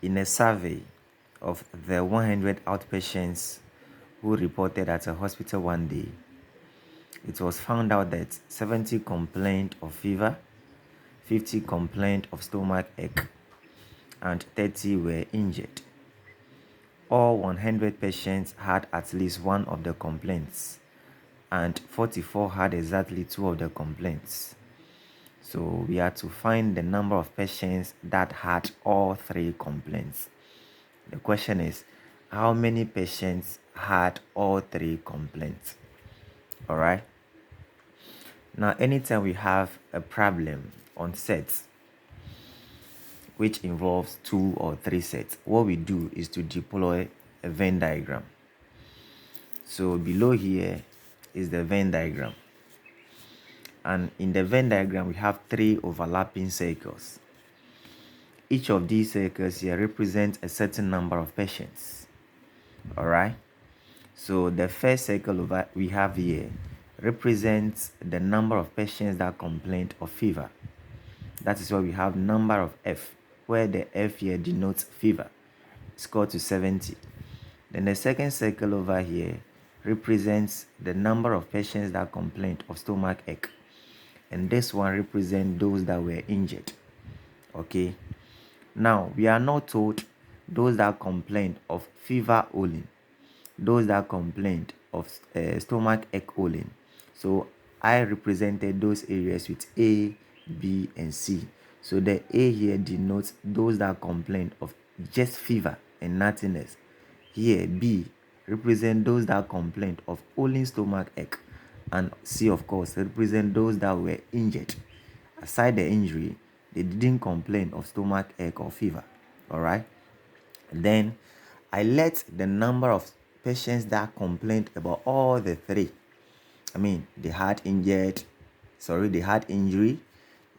In a survey of the 100 outpatients who reported at a hospital one day, it was found out that 70 complained of fever, 50 complained of stomach ache, and 30 were injured. All 100 patients had at least one of the complaints, and 44 had exactly two of the complaints. So we had to find the number of patients that had all three complaints. The question is, how many patients had all three complaints? All right. Now, anytime we have a problem on sets, which involves 2 or 3 sets, what we do is to deploy a Venn diagram. So below here is the Venn diagram. And in the Venn diagram, we have 3 overlapping circles. Each of these circles here represents a certain number of patients. All right. So the first circle we have here represents the number of patients that complained of fever. That is why we have number of F, where the F here denotes fever. It's equal to 70. Then the second circle over here represents the number of patients that complained of stomach ache. And this one represents those that were injured. Okay. Now, we are not told those that complained of fever only, those that complained of stomach ache only. So I represented those areas with A, B, and C. So the A here denotes those that complained of just fever and nothing else. Here, B represent those that complained of only stomach ache. And C, of course, represent those that were injured. Aside the injury, they didn't complain of stomach ache or fever. All right. Then I let the number of patients that complained about all the three. I mean, they had injury,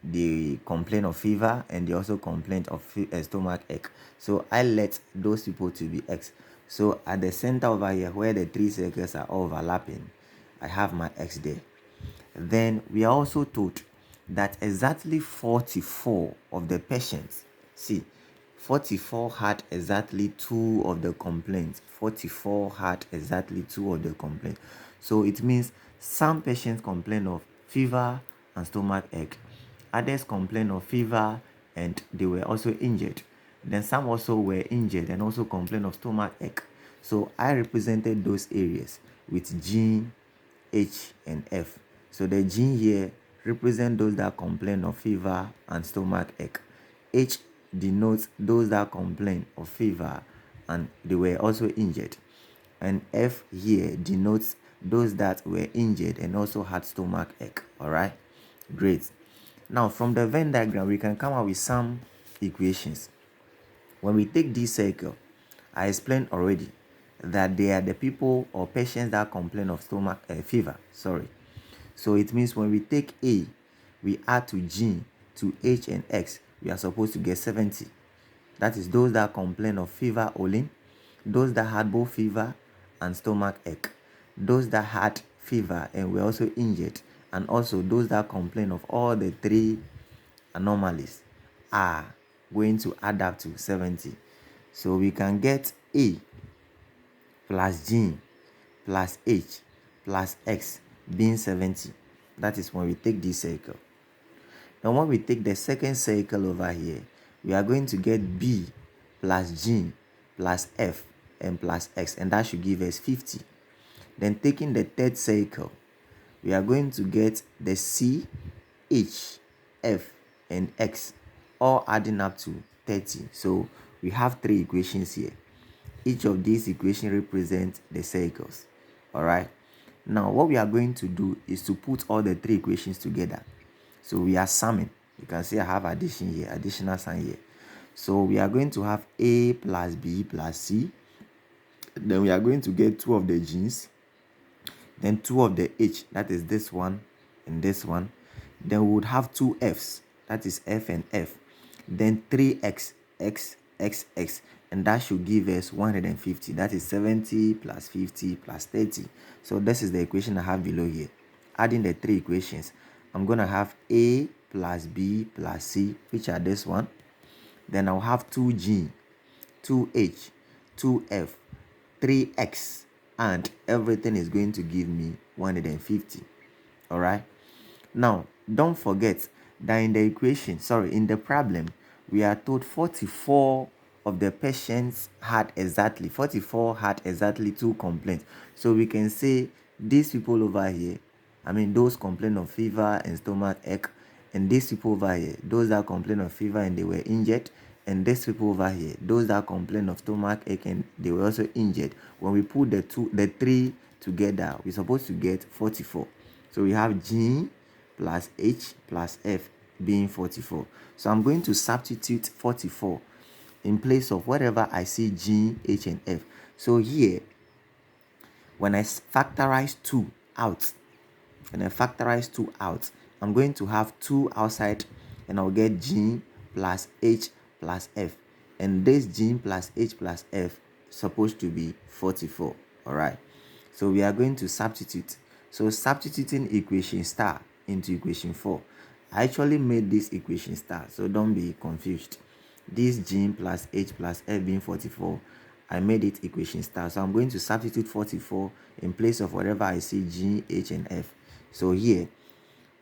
they complained of fever, and they also complained of stomach ache. So I let those people to be X. So at the center over here, where the 3 circles are overlapping, I have my X there. Then we are also told that exactly 44 of the patients, see, 44 had exactly 2 of the complaints. 44 had exactly 2 of the complaints. So it means some patients complain of fever and stomach ache. Others complain of fever and they were also injured. Then some also were injured and also complain of stomach ache. So I represented those areas with G, H, and F. So the G here represent those that complain of fever and stomach ache. H denotes those that complain of fever and they were also injured. And F here denotes those that were injured and also had stomach ache. All right, great. Now from the Venn diagram, we can come up with some equations. When we take this circle, I explained already that they are the people or patients that complain of stomach fever. So it means when we take A, we add to G, to H and X, we are supposed to get 70. That is those that complain of fever only, those that had both fever and stomach ache, those that had fever and were also injured, and also those that complain of all the 3 anomalies are going to add up to 70. So we can get A plus G plus H plus X being 70. That is when we take this circle. Now when we take the second circle over here, we are going to get B plus G plus F and plus X, and that should give us 50. Then taking the third circle, we are going to get the C, H, F, and X all adding up to 30. So we have 3 equations here. Each of these equations represents the circles. All right. Now what we are going to do is to put all the 3 equations together. So we are summing. You can see I have addition here, additional sign here. So we are going to have A plus B plus C. Then we are going to get 2 of the G's. Then 2 of the H, that is this one and this one. Then we would have 2 F's, that is F and F. Then 3 X, X, X, X. And that should give us 150. That is 70 plus 50 plus 30. So this is the equation I have below here. Adding the 3 equations, I'm going to have A plus B plus C, which are this one. Then I'll have 2G 2H, 2F, 3X, and everything is going to give me 150. All right. Now, don't forget that in the problem, we are told 44 of the patients had exactly 2 complaints. So we can say these people over here, those complain of fever and stomach ache, and these people over here, those that complain of fever and they were injured, and these people over here, those that complain of stomach ache and they were also injured. When we put the three together, we're supposed to get 44. So we have G plus H plus F being 44. So I'm going to substitute 44 in place of whatever I see G, H, and F. So here, when I factorize 2 out, I'm going to have 2 outside and I'll get G plus H plus F. And this G plus H plus F is supposed to be 44. All right. So we are going to substitute. So substituting equation star into equation 4. I actually made this equation star, so don't be confused. This G plus H plus F being 44, I made it equation star. So I'm going to substitute 44 in place of whatever I see G, H, and F. So here,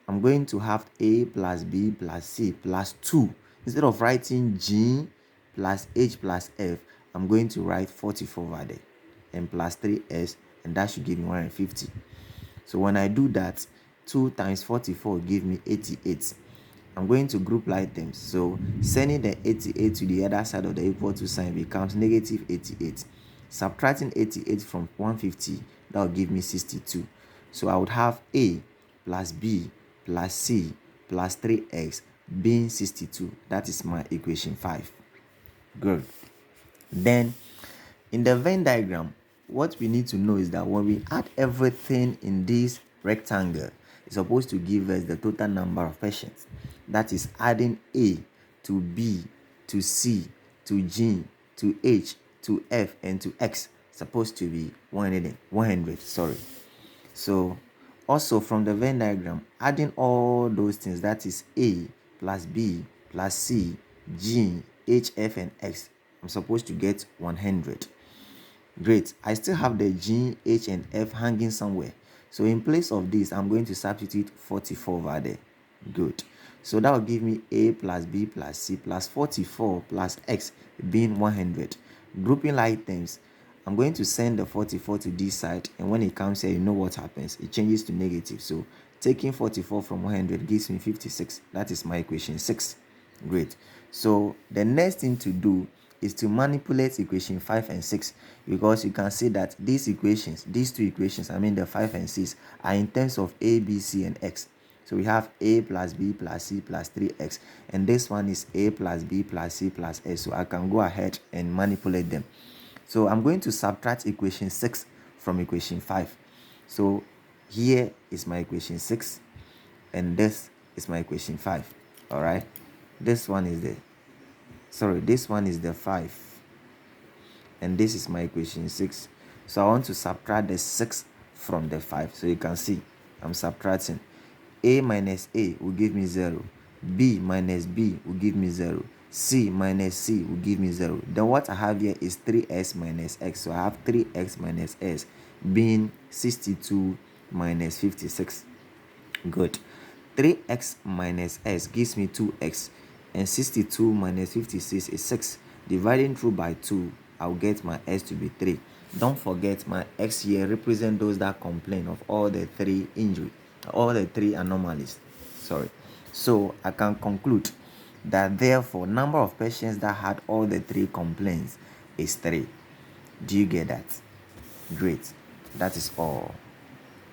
I'm going to have A plus B plus C plus 2. Instead of writing G plus H plus F, I'm going to write 44 over there and plus 3S, and that should give me 150. So when I do that, 2 times 44 give me 88. I'm going to group items. So sending the 88 to the other side of the equal to sign becomes negative 88. Subtracting 88 from 150, that will give me 62. So I would have A plus B plus C plus 3X being 62. That is my equation 5. Good. Then in the Venn diagram, what we need to know is that when we add everything in this rectangle, it's supposed to give us the total number of patients. That is adding A to B to C to G to H to F and to X, supposed to be 100. So also from the Venn diagram, adding all those things, that is A plus B plus C, G, H, F, and X, I'm supposed to get 100. Great. I still have the G, H, and F hanging somewhere. So in place of this, I'm going to substitute 44 over there. Good. So that will give me A plus B plus C plus 44 plus X being 100. Grouping items, I'm going to send the 44 to this side, and when it comes here, you know what happens. It changes to negative. So taking 44 from 100 gives me 56. That is my equation 6. Great. So the next thing to do is to manipulate equation 5 and 6, because you can see that these two equations, the 5 and 6, are in terms of A, B, C, and X. So we have A plus B plus C plus 3X, and this one is A plus B plus C plus S. So I can go ahead and manipulate them. So I'm going to subtract equation 6 from equation 5. So here is my equation 6, and this is my equation 5. All right. This one is the 5, and this is my equation 6. So I want to subtract the 6 from the 5. So you can see I'm subtracting. A minus A will give me 0. B minus B will give me 0. C minus C will give me 0. Then what I have here is 3S minus X. So I have 3X minus S being 62 minus 56. Good. 3X minus S gives me 2X. And 62 minus 56 is 6. Dividing through by 2, I'll get my S to be 3. Don't forget, my X here represent those that complain of all the 3 injuries, all the 3 anomalies. So I can conclude that therefore number of patients that had all the 3 complaints is 3. Do you get that? Great. That is all.